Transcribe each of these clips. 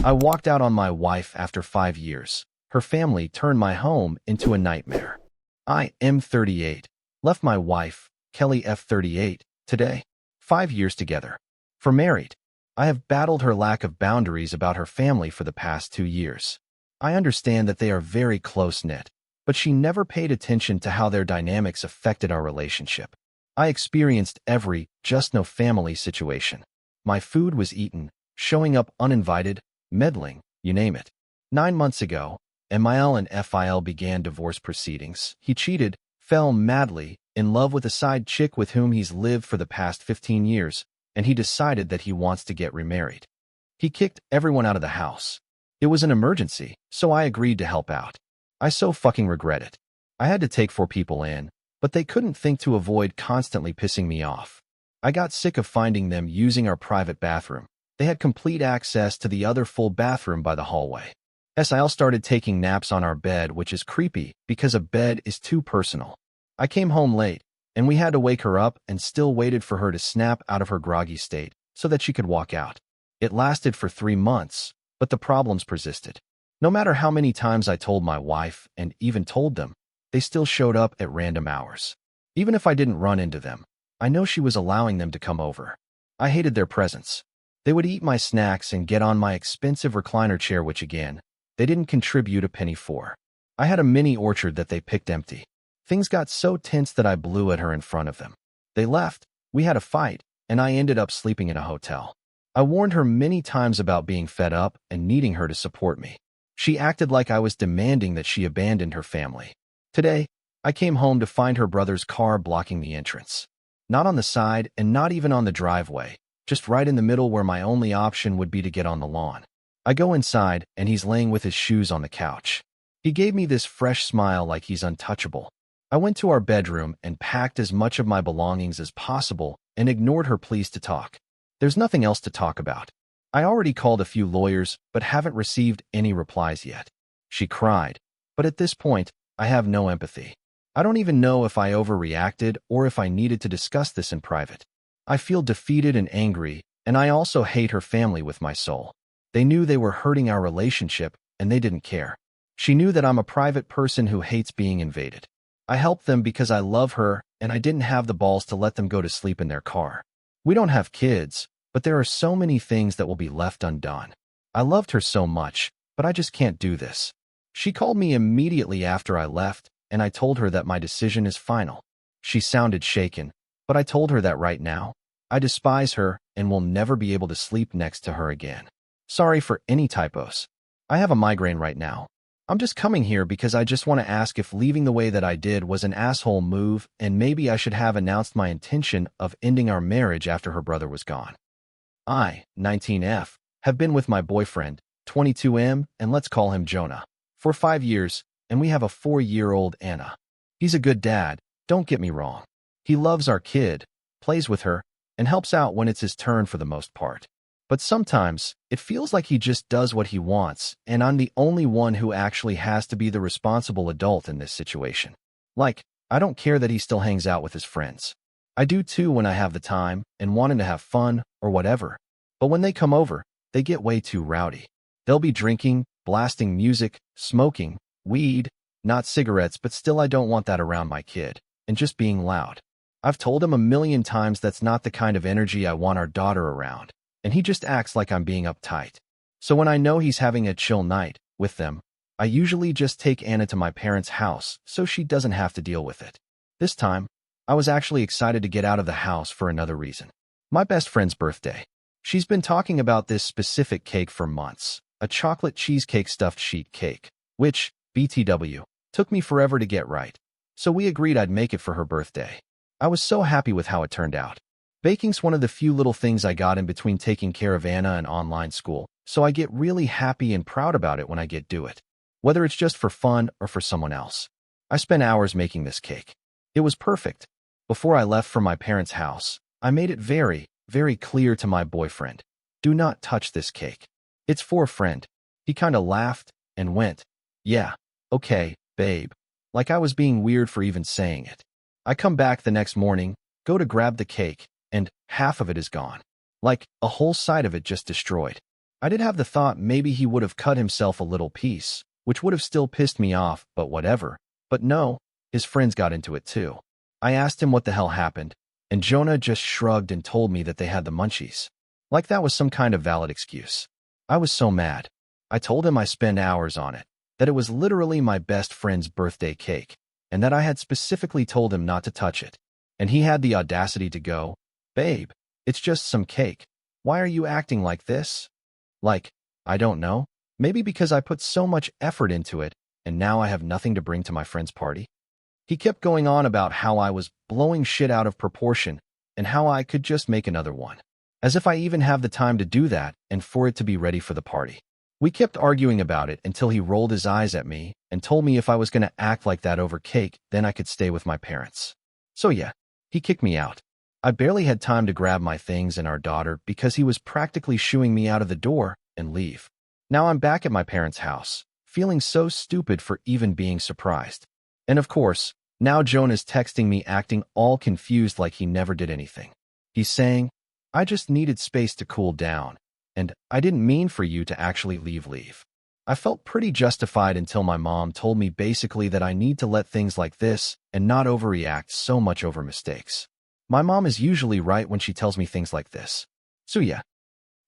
I walked out on my wife after 5 years. Her family turned my home into a nightmare. I am 38. Left my wife, Kelly F. 38, today. 5 years together. For married. I have battled her lack of boundaries about her family for the past 2 years. I understand that they are very close-knit, but she never paid attention to how their dynamics affected our relationship. I experienced every just no family situation. My food was eaten, showing up uninvited, meddling, you name it. 9 months ago, Emil and Phil began divorce proceedings. He cheated, fell madly in love with a side chick with whom he's lived for the past 15 years, and he decided that he wants to get remarried. He kicked everyone out of the house. It was an emergency, so I agreed to help out. I so fucking regret it. I had to take 4 people in, but they couldn't think to avoid constantly pissing me off. I got sick of finding them using our private bathroom. They had complete access to the other full bathroom by the hallway. Sil started taking naps on our bed, which is creepy because a bed is too personal. I came home late, and we had to wake her up and still waited for her to snap out of her groggy state so that she could walk out. It lasted for 3 months, but the problems persisted. No matter how many times I told my wife and even told them, they still showed up at random hours. Even if I didn't run into them, I know she was allowing them to come over. I hated their presence. They would eat my snacks and get on my expensive recliner chair, which again, they didn't contribute a penny for. I had a mini orchard that they picked empty. Things got so tense that I blew at her in front of them. They left, we had a fight, and I ended up sleeping in a hotel. I warned her many times about being fed up and needing her to support me. She acted like I was demanding that she abandoned her family. Today, I came home to find her brother's car blocking the entrance. Not on the side and not even on the driveway, just right in the middle where my only option would be to get on the lawn. I go inside, and he's laying with his shoes on the couch. He gave me this fresh smile like he's untouchable. I went to our bedroom and packed as much of my belongings as possible and ignored her pleas to talk. There's nothing else to talk about. I already called a few lawyers, but haven't received any replies yet. She cried, but at this point, I have no empathy. I don't even know if I overreacted or if I needed to discuss this in private. I feel defeated and angry, and I also hate her family with my soul. They knew they were hurting our relationship, and they didn't care. She knew that I'm a private person who hates being invaded. I helped them because I love her, and I didn't have the balls to let them go to sleep in their car. We don't have kids, but there are so many things that will be left undone. I loved her so much, but I just can't do this. She called me immediately after I left, and I told her that my decision is final. She sounded shaken, but I told her that right now, I despise her and will never be able to sleep next to her again. Sorry for any typos. I have a migraine right now. I'm just coming here because I just want to ask if leaving the way that I did was an asshole move, and maybe I should have announced my intention of ending our marriage after her brother was gone. I, 19F, have been with my boyfriend, 22M, and let's call him Jonah, for 5 years, and we have a 4-year-old Anna. He's a good dad, don't get me wrong. He loves our kid, plays with her, and helps out when it's his turn for the most part. But sometimes, it feels like he just does what he wants, and I'm the only one who actually has to be the responsible adult in this situation. Like, I don't care that he still hangs out with his friends. I do too when I have the time and want him to have fun or whatever. But when they come over, they get way too rowdy. They'll be drinking, blasting music, smoking, weed, not cigarettes, but still I don't want that around my kid, and just being loud. I've told him a million times that's not the kind of energy I want our daughter around, and he just acts like I'm being uptight. So when I know he's having a chill night with them, I usually just take Anna to my parents' house so she doesn't have to deal with it. This time, I was actually excited to get out of the house for another reason. My best friend's birthday. She's been talking about this specific cake for months, a chocolate cheesecake stuffed sheet cake, which, BTW, took me forever to get right. So we agreed I'd make it for her birthday. I was so happy with how it turned out. Baking's one of the few little things I got in between taking care of Anna and online school, so I get really happy and proud about it when I get to it, whether it's just for fun or for someone else. I spent hours making this cake. It was perfect. Before I left from my parents' house, I made it very, very clear to my boyfriend, do not touch this cake. It's for a friend. He kinda laughed and went, yeah, okay, babe. Like I was being weird for even saying it. I come back the next morning, go to grab the cake, and half of it is gone. Like, a whole side of it just destroyed. I did have the thought maybe he would have cut himself a little piece, which would have still pissed me off, but whatever. But no, his friends got into it too. I asked him what the hell happened, and Jonah just shrugged and told me that they had the munchies. Like that was some kind of valid excuse. I was so mad. I told him I spent hours on it, that it was literally my best friend's birthday cake, and that I had specifically told him not to touch it. And he had the audacity to go, "Babe, it's just some cake. Why are you acting like this?" Like, I don't know. Maybe because I put so much effort into it, and now I have nothing to bring to my friend's party. He kept going on about how I was blowing shit out of proportion and how I could just make another one. As if I even have the time to do that and for it to be ready for the party. We kept arguing about it until he rolled his eyes at me and told me if I was going to act like that over cake, then I could stay with my parents. So yeah, he kicked me out. I barely had time to grab my things and our daughter because he was practically shooing me out of the door and leave. Now I'm back at my parents' house, feeling so stupid for even being surprised. And of course, now Jonah's texting me acting all confused like he never did anything. He's saying, "I just needed space to cool down, and I didn't mean for you to actually leave." I felt pretty justified until my mom told me basically that I need to let things like this and not overreact so much over mistakes. My mom is usually right when she tells me things like this. So yeah,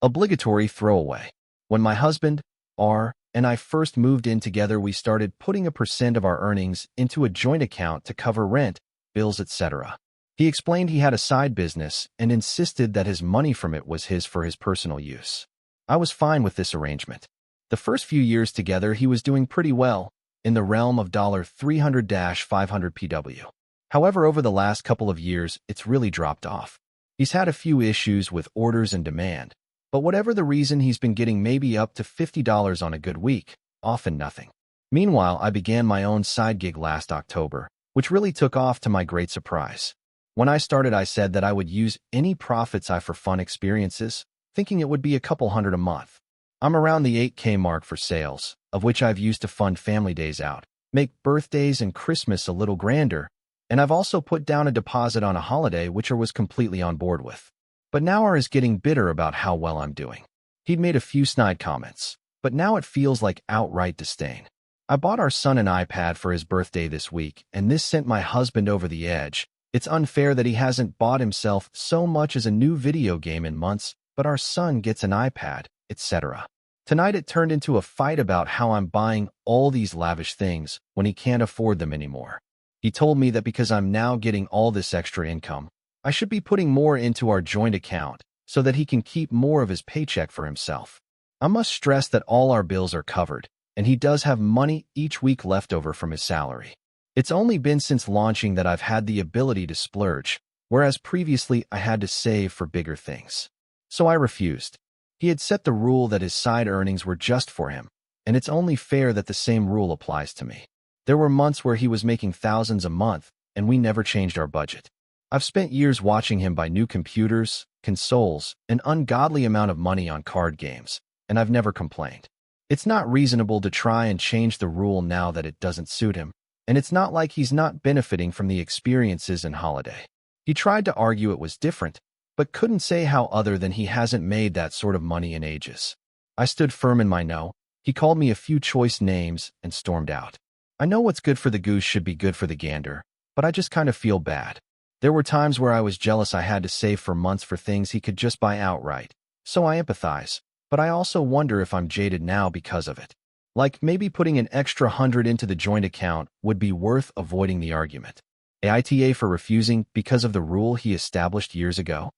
obligatory throwaway. When my husband, R, and I first moved in together, we started putting a percent of our earnings into a joint account to cover rent, bills, etc. He explained he had a side business and insisted that his money from it was his for his personal use. I was fine with this arrangement. The first few years together, he was doing pretty well, in the realm of $300-500 PW. However, over the last couple of years, it's really dropped off. He's had a few issues with orders and demand, but whatever the reason, he's been getting maybe up to $50 on a good week, often nothing. Meanwhile, I began my own side gig last October, which really took off to my great surprise. When I started, I said that I would use any profits I for fun experiences, thinking it would be a couple hundred a month. I'm around the 8K mark for sales, of which I've used to fund family days out, make birthdays and Christmas a little grander, and I've also put down a deposit on a holiday which I was completely on board with. But now R is getting bitter about how well I'm doing. He'd made a few snide comments, but now it feels like outright disdain. I bought our son an iPad for his birthday this week, and this sent my husband over the edge. It's unfair that he hasn't bought himself so much as a new video game in months, but our son gets an iPad, etc. Tonight it turned into a fight about how I'm buying all these lavish things when he can't afford them anymore. He told me that because I'm now getting all this extra income, I should be putting more into our joint account so that he can keep more of his paycheck for himself. I must stress that all our bills are covered, and he does have money each week left over from his salary. It's only been since launching that I've had the ability to splurge, whereas previously I had to save for bigger things. So I refused. He had set the rule that his side earnings were just for him, and it's only fair that the same rule applies to me. There were months where he was making thousands a month, and we never changed our budget. I've spent years watching him buy new computers, consoles, an ungodly amount of money on card games, and I've never complained. It's not reasonable to try and change the rule now that it doesn't suit him, and it's not like he's not benefiting from the experiences and holiday. He tried to argue it was different, but couldn't say how other than he hasn't made that sort of money in ages. I stood firm in my no. He called me a few choice names and stormed out. I know what's good for the goose should be good for the gander, but I just kind of feel bad. There were times where I was jealous I had to save for months for things he could just buy outright, so I empathize, but I also wonder if I'm jaded now because of it. Like maybe putting an extra 100 into the joint account would be worth avoiding the argument. AITA for refusing because of the rule he established years ago.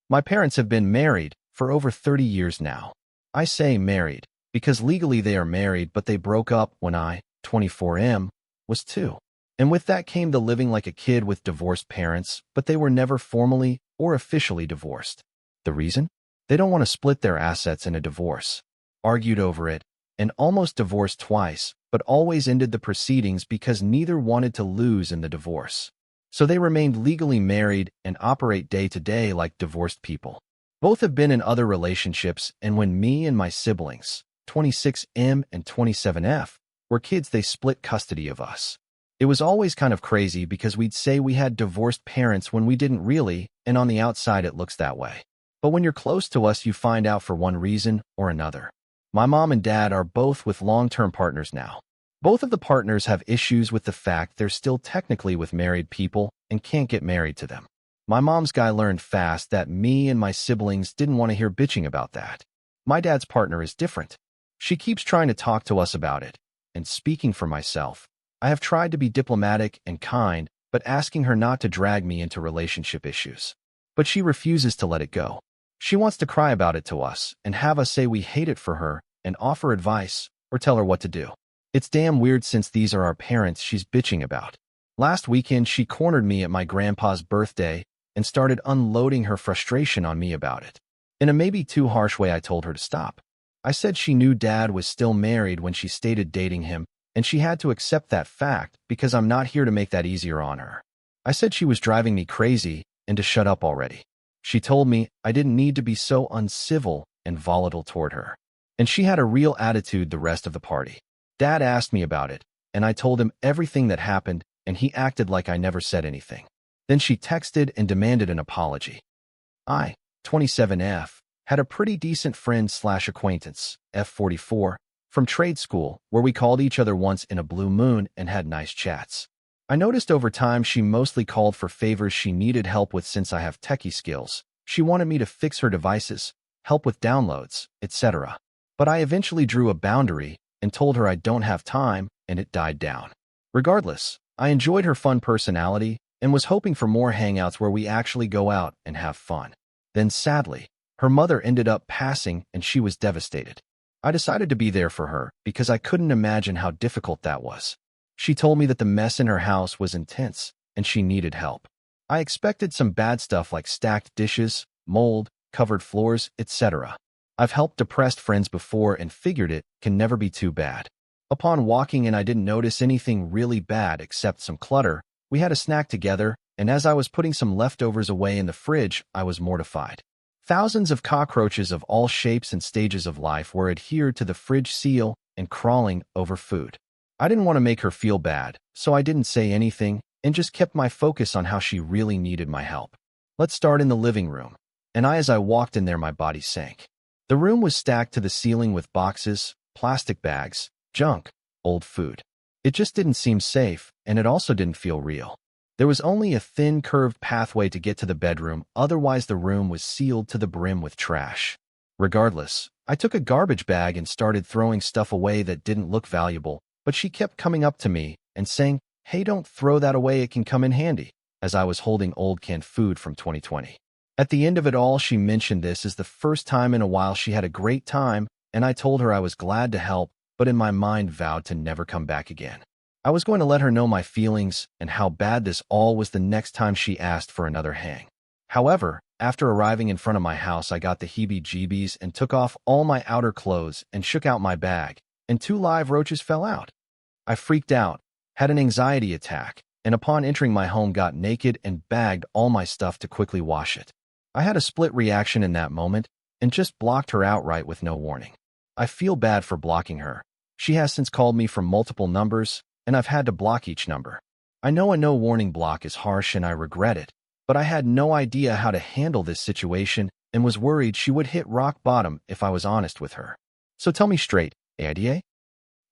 My parents have been married for over 30 years now. I say married because legally they are married, but they broke up when I, 24M, was 2. And with that came the living like a kid with divorced parents, but they were never formally or officially divorced. The reason? They don't want to split their assets in a divorce. Argued over it, and almost divorced twice, but always ended the proceedings because neither wanted to lose in the divorce. So they remained legally married and operate day to day like divorced people. Both have been in other relationships, and when me and my siblings, 26M and 27F, were kids, they split custody of us. It was always kind of crazy because we'd say we had divorced parents when we didn't really, and on the outside it looks that way. But when you're close to us, you find out for one reason or another. My mom and dad are both with long-term partners now. Both of the partners have issues with the fact they're still technically with married people and can't get married to them. My mom's guy learned fast that me and my siblings didn't want to hear bitching about that. My dad's partner is different. She keeps trying to talk to us about it. And speaking for myself, I have tried to be diplomatic and kind, but asking her not to drag me into relationship issues. But she refuses to let it go. She wants to cry about it to us and have us say we hate it for her and offer advice or tell her what to do. It's damn weird since these are our parents she's bitching about. Last weekend, she cornered me at my grandpa's birthday and started unloading her frustration on me about it. In a maybe too harsh way, I told her to stop. I said she knew dad was still married when she stated dating him, and she had to accept that fact because I'm not here to make that easier on her. I said she was driving me crazy and to shut up already. She told me I didn't need to be so uncivil and volatile toward her. And she had a real attitude the rest of the party. Dad asked me about it, and I told him everything that happened, and he acted like I never said anything. Then she texted and demanded an apology. I, 27F, had a pretty decent friend/acquaintance, F44, from trade school, where we called each other once in a blue moon and had nice chats. I noticed over time she mostly called for favors she needed help with since I have techie skills. She wanted me to fix her devices, help with downloads, etc. But I eventually drew a boundary and told her I don't have time, and it died down. Regardless, I enjoyed her fun personality and was hoping for more hangouts where we actually go out and have fun. Then sadly, her mother ended up passing and she was devastated. I decided to be there for her because I couldn't imagine how difficult that was. She told me that the mess in her house was intense and she needed help. I expected some bad stuff like stacked dishes, mold, covered floors, etc. I've helped depressed friends before and figured it can never be too bad. Upon walking in, I didn't notice anything really bad except some clutter. We had a snack together, and as I was putting some leftovers away in the fridge, I was mortified. Thousands of cockroaches of all shapes and stages of life were adhered to the fridge seal and crawling over food. I didn't want to make her feel bad, so I didn't say anything and just kept my focus on how she really needed my help. Let's start in the living room. And as I walked in there, my body sank. The room was stacked to the ceiling with boxes, plastic bags, junk, old food. It just didn't seem safe, and it also didn't feel real. There was only a thin, curved pathway to get to the bedroom, otherwise the room was sealed to the brim with trash. Regardless, I took a garbage bag and started throwing stuff away that didn't look valuable, but she kept coming up to me and saying, "Hey, don't throw that away, it can come in handy," as I was holding old canned food from 2020. At the end of it all, she mentioned this as the first time in a while she had a great time, and I told her I was glad to help, but in my mind vowed to never come back again. I was going to let her know my feelings and how bad this all was the next time she asked for another hang. However, after arriving in front of my house, I got the heebie-jeebies and took off all my outer clothes and shook out my bag, and 2 live roaches fell out. I freaked out, had an anxiety attack, and upon entering my home got naked and bagged all my stuff to quickly wash it. I had a split reaction in that moment and just blocked her outright with no warning. I feel bad for blocking her. She has since called me from multiple numbers, and I've had to block each number. I know a no-warning block is harsh and I regret it, but I had no idea how to handle this situation and was worried she would hit rock bottom if I was honest with her. So tell me straight, AIDA?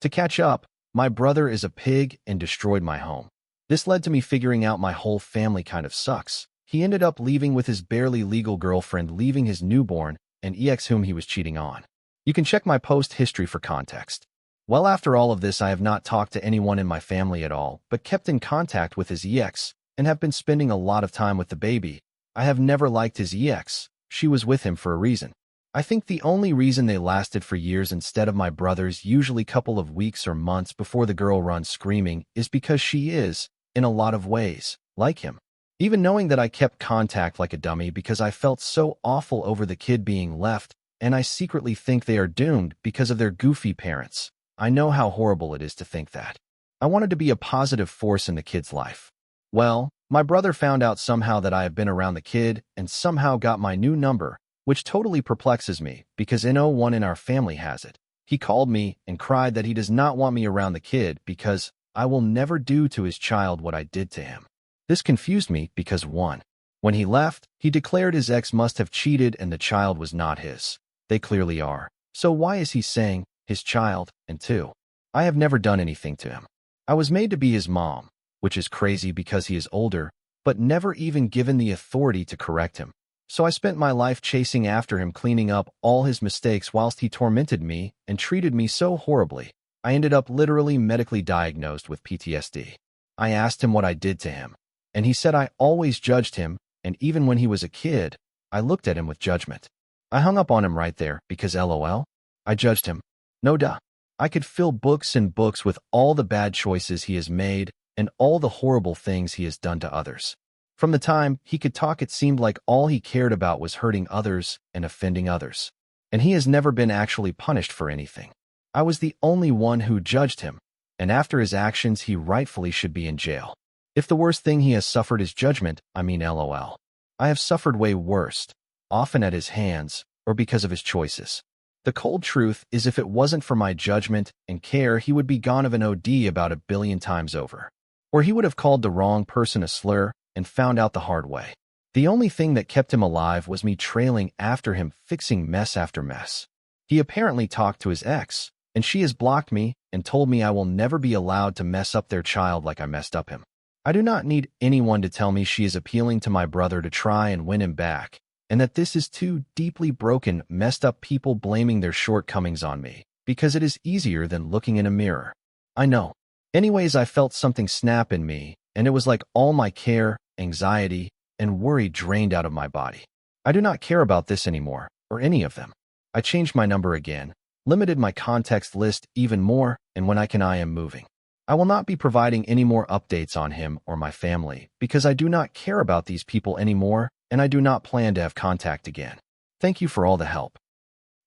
To catch up, my brother is a pig and destroyed my home. This led to me figuring out my whole family kind of sucks. He ended up leaving with his barely legal girlfriend, leaving his newborn and ex whom he was cheating on. You can check my post history for context. Well, after all of this, I have not talked to anyone in my family at all, but kept in contact with his ex and have been spending a lot of time with the baby. I have never liked his ex. She was with him for a reason. I think the only reason they lasted for years instead of my brother's usually couple of weeks or months before the girl runs screaming is because she is, in a lot of ways, like him. Even knowing that I kept contact like a dummy because I felt so awful over the kid being left, and I secretly think they are doomed because of their goofy parents. I know how horrible it is to think that. I wanted to be a positive force in the kid's life. Well, my brother found out somehow that I have been around the kid and somehow got my new number, which totally perplexes me because no one in our family has it. He called me and cried that he does not want me around the kid because I will never do to his child what I did to him. This confused me because 1. When he left, he declared his ex must have cheated and the child was not his. They clearly are. So why is he saying, his child, and two? I have never done anything to him. I was made to be his mom, which is crazy because he is older, but never even given the authority to correct him. So I spent my life chasing after him, cleaning up all his mistakes whilst he tormented me and treated me so horribly. I ended up literally medically diagnosed with PTSD. I asked him what I did to him, and he said I always judged him, and even when he was a kid, I looked at him with judgment. I hung up on him right there because LOL, I judged him. No duh. I could fill books and books with all the bad choices he has made and all the horrible things he has done to others. From the time he could talk, it seemed like all he cared about was hurting others and offending others. And he has never been actually punished for anything. I was the only one who judged him, and after his actions, he rightfully should be in jail. If the worst thing he has suffered is judgment, I mean LOL. I have suffered way worse, often at his hands or because of his choices. The cold truth is if it wasn't for my judgment and care, he would be gone of an OD about 1 billion times over. Or he would have called the wrong person a slur and found out the hard way. The only thing that kept him alive was me trailing after him, fixing mess after mess. He apparently talked to his ex, and she has blocked me and told me I will never be allowed to mess up their child like I messed up him. I do not need anyone to tell me she is appealing to my brother to try and win him back, and that this is two deeply broken, messed up people blaming their shortcomings on me, because it is easier than looking in a mirror. I know. Anyways, I felt something snap in me, and it was like all my care, anxiety, and worry drained out of my body. I do not care about this anymore, or any of them. I changed my number again, limited my context list even more, and when I can, I am moving. I will not be providing any more updates on him or my family, because I do not care about these people anymore, and I do not plan to have contact again. Thank you for all the help.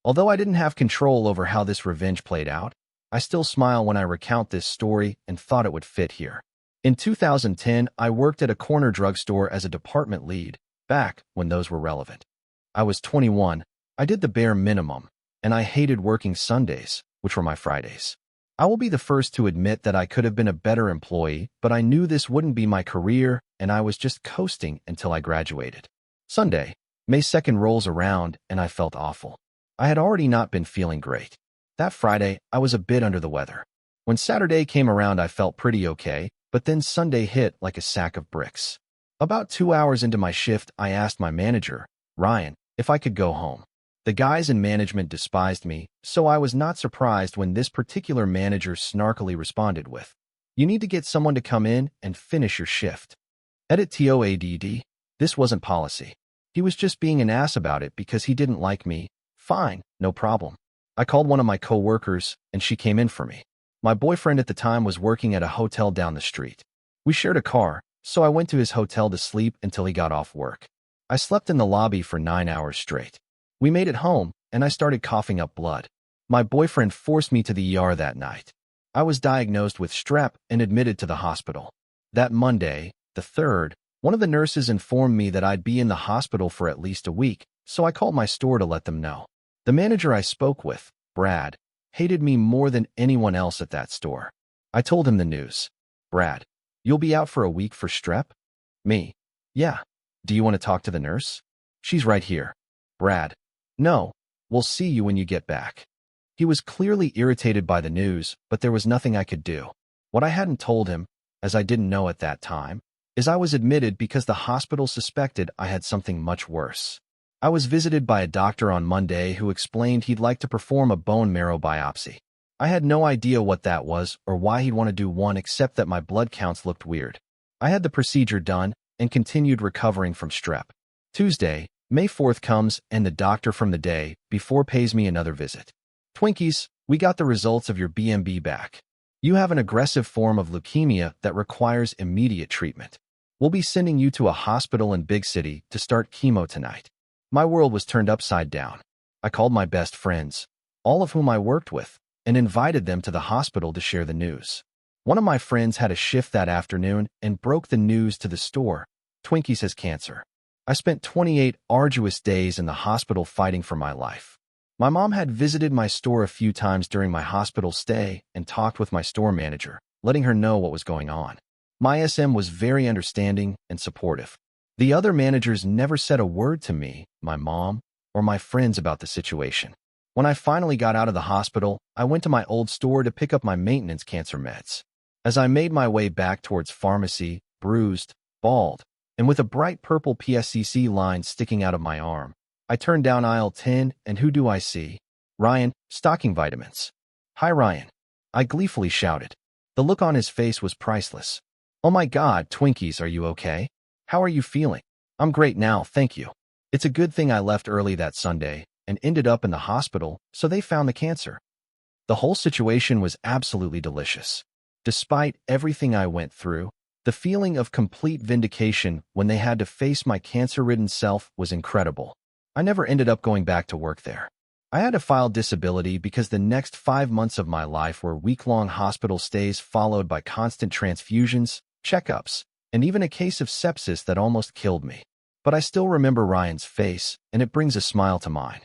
Although I didn't have control over how this revenge played out, I still smile when I recount this story and thought it would fit here. In 2010, I worked at a corner drugstore as a department lead, back when those were relevant. I was 21, I did the bare minimum, and I hated working Sundays, which were my Fridays. I will be the first to admit that I could have been a better employee, but I knew this wouldn't be my career, and I was just coasting until I graduated. Sunday, May 2nd rolls around, and I felt awful. I had already not been feeling great. That Friday, I was a bit under the weather. When Saturday came around, I felt pretty okay, but then Sunday hit like a sack of bricks. About 2 hours into my shift, I asked my manager, Ryan, if I could go home. The guys in management despised me, so I was not surprised when this particular manager snarkily responded with, "You need to get someone to come in and finish your shift." Edit TOADD. This wasn't policy. He was just being an ass about it because he didn't like me. Fine, no problem. I called one of my co-workers, and she came in for me. My boyfriend at the time was working at a hotel down the street. We shared a car, so I went to his hotel to sleep until he got off work. I slept in the lobby for 9 hours straight. We made it home, and I started coughing up blood. My boyfriend forced me to the ER that night. I was diagnosed with strep and admitted to the hospital. That Monday, the 3rd, one of the nurses informed me that I'd be in the hospital for at least a week, so I called my store to let them know. The manager I spoke with, Brad, hated me more than anyone else at that store. I told him the news. Brad, you'll be out for a week for strep? Me. Yeah. Do you want to talk to the nurse? She's right here. Brad. No. We'll see you when you get back. He was clearly irritated by the news, but there was nothing I could do. What I hadn't told him, as I didn't know at that time, is I was admitted because the hospital suspected I had something much worse. I was visited by a doctor on Monday who explained he'd like to perform a bone marrow biopsy. I had no idea what that was or why he'd want to do one except that my blood counts looked weird. I had the procedure done and continued recovering from strep. Tuesday, May 4th comes and the doctor from the day before pays me another visit. Twinkies, we got the results of your BMB back. You have an aggressive form of leukemia that requires immediate treatment. We'll be sending you to a hospital in Big City to start chemo tonight. My world was turned upside down. I called my best friends, all of whom I worked with, and invited them to the hospital to share the news. One of my friends had a shift that afternoon and broke the news to the store. Twinkies has cancer. I spent 28 arduous days in the hospital fighting for my life. My mom had visited my store a few times during my hospital stay and talked with my store manager, letting her know what was going on. My SM was very understanding and supportive. The other managers never said a word to me, my mom, or my friends about the situation. When I finally got out of the hospital, I went to my old store to pick up my maintenance cancer meds. As I made my way back towards pharmacy, bruised, bald, and with a bright purple PSCC line sticking out of my arm, I turned down aisle 10, and who do I see? Ryan, stocking vitamins. Hi, Ryan. I gleefully shouted. The look on his face was priceless. Oh my God, Twinkies, are you okay? How are you feeling? I'm great now, thank you. It's a good thing I left early that Sunday and ended up in the hospital, so they found the cancer. The whole situation was absolutely delicious. Despite everything I went through, the feeling of complete vindication when they had to face my cancer-ridden self was incredible. I never ended up going back to work there. I had to file disability because the next 5 months of my life were week-long hospital stays followed by constant transfusions, checkups, and even a case of sepsis that almost killed me. But I still remember Ryan's face, and it brings a smile to mine.